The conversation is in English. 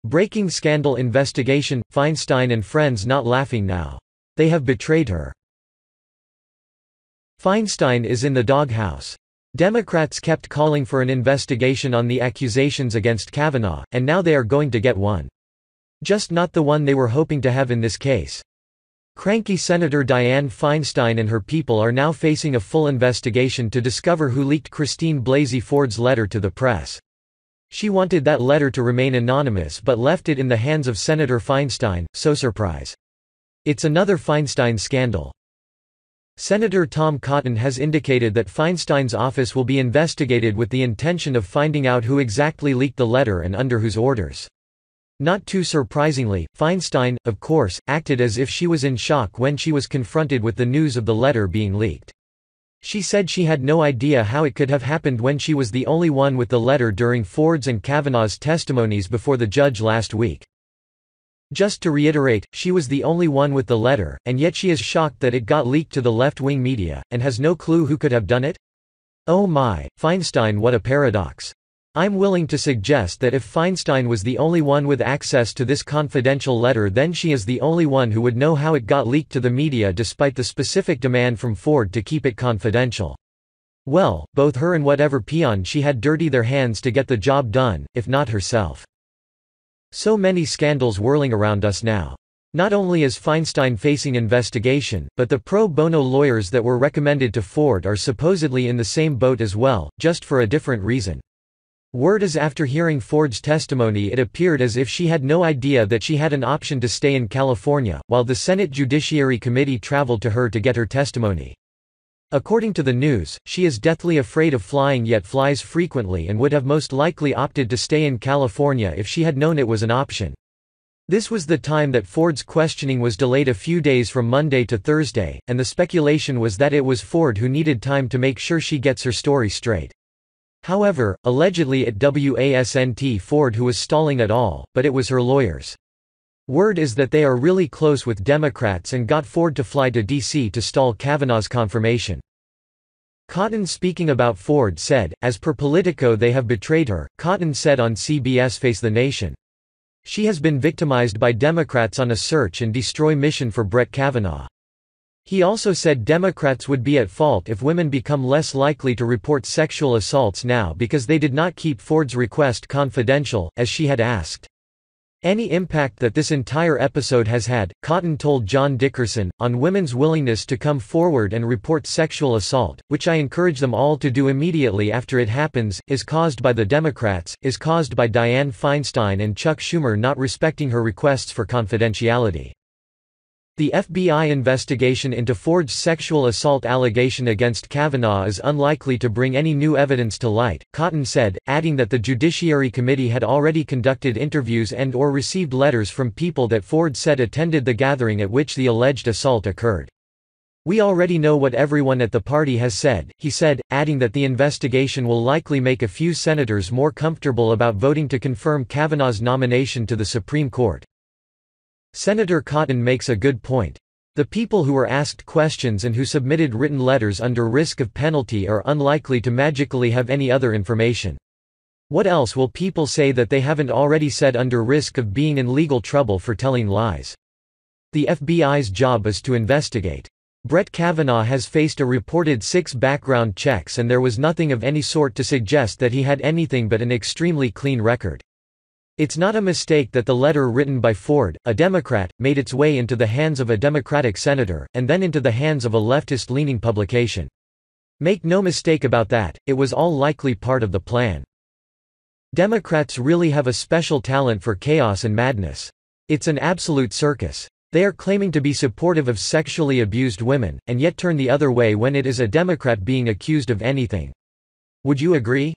Breaking scandal investigation, Feinstein and friends not laughing now. They have betrayed her. Feinstein is in the doghouse. Democrats kept calling for an investigation on the accusations against Kavanaugh, and now they are going to get one. Just not the one they were hoping to have in this case. Cranky Senator Dianne Feinstein and her people are now facing a full investigation to discover who leaked Christine Blasey Ford's letter to the press. She wanted that letter to remain anonymous but left it in the hands of Senator Feinstein, so surprise. It's another Feinstein scandal. Senator Tom Cotton has indicated that Feinstein's office will be investigated with the intention of finding out who exactly leaked the letter and under whose orders. Not too surprisingly, Feinstein, of course, acted as if she was in shock when she was confronted with the news of the letter being leaked. She said she had no idea how it could have happened when she was the only one with the letter during Ford's and Kavanaugh's testimonies before the judge last week. Just to reiterate, she was the only one with the letter, and yet she is shocked that it got leaked to the left-wing media, and has no clue who could have done it? Oh my, Feinstein, what a paradox. I'm willing to suggest that if Feinstein was the only one with access to this confidential letter, then she is the only one who would know how it got leaked to the media despite the specific demand from Ford to keep it confidential. Well, both her and whatever peon she had dirty their hands to get the job done, if not herself. So many scandals whirling around us now. Not only is Feinstein facing investigation, but the pro bono lawyers that were recommended to Ford are supposedly in the same boat as well, just for a different reason. Word is after hearing Ford's testimony, it appeared as if she had no idea that she had an option to stay in California, while the Senate Judiciary Committee traveled to her to get her testimony. According to the news, she is deathly afraid of flying yet flies frequently and would have most likely opted to stay in California if she had known it was an option. This was the time that Ford's questioning was delayed a few days from Monday to Thursday, and the speculation was that it was Ford who needed time to make sure she gets her story straight. However, allegedly it wasn't Ford who was stalling at all, but it was her lawyers. Word is that they are really close with Democrats and got Ford to fly to D.C. to stall Kavanaugh's confirmation. Cotton, speaking about Ford, said, "As per Politico, they have betrayed her," Cotton said on CBS Face the Nation. "She has been victimized by Democrats on a search and destroy mission for Brett Kavanaugh." He also said Democrats would be at fault if women become less likely to report sexual assaults now because they did not keep Ford's request confidential, as she had asked. Any impact that this entire episode has had, Cotton told John Dickerson, on women's willingness to come forward and report sexual assault, which I encourage them all to do immediately after it happens, is caused by the Democrats, is caused by Dianne Feinstein and Chuck Schumer not respecting her requests for confidentiality. The FBI investigation into Ford's sexual assault allegation against Kavanaugh is unlikely to bring any new evidence to light, Cotton said, adding that the Judiciary Committee had already conducted interviews and/or received letters from people that Ford said attended the gathering at which the alleged assault occurred. "We already know what everyone at the party has said," he said, adding that the investigation will likely make a few senators more comfortable about voting to confirm Kavanaugh's nomination to the Supreme Court. Senator Cotton makes a good point. The people who were asked questions and who submitted written letters under risk of penalty are unlikely to magically have any other information. What else will people say that they haven't already said under risk of being in legal trouble for telling lies? The FBI's job is to investigate. Brett Kavanaugh has faced a reported 6 background checks, and there was nothing of any sort to suggest that he had anything but an extremely clean record. It's not a mistake that the letter written by Ford, a Democrat, made its way into the hands of a Democratic senator, and then into the hands of a leftist-leaning publication. Make no mistake about that, it was all likely part of the plan. Democrats really have a special talent for chaos and madness. It's an absolute circus. They are claiming to be supportive of sexually abused women, and yet turn the other way when it is a Democrat being accused of anything. Would you agree?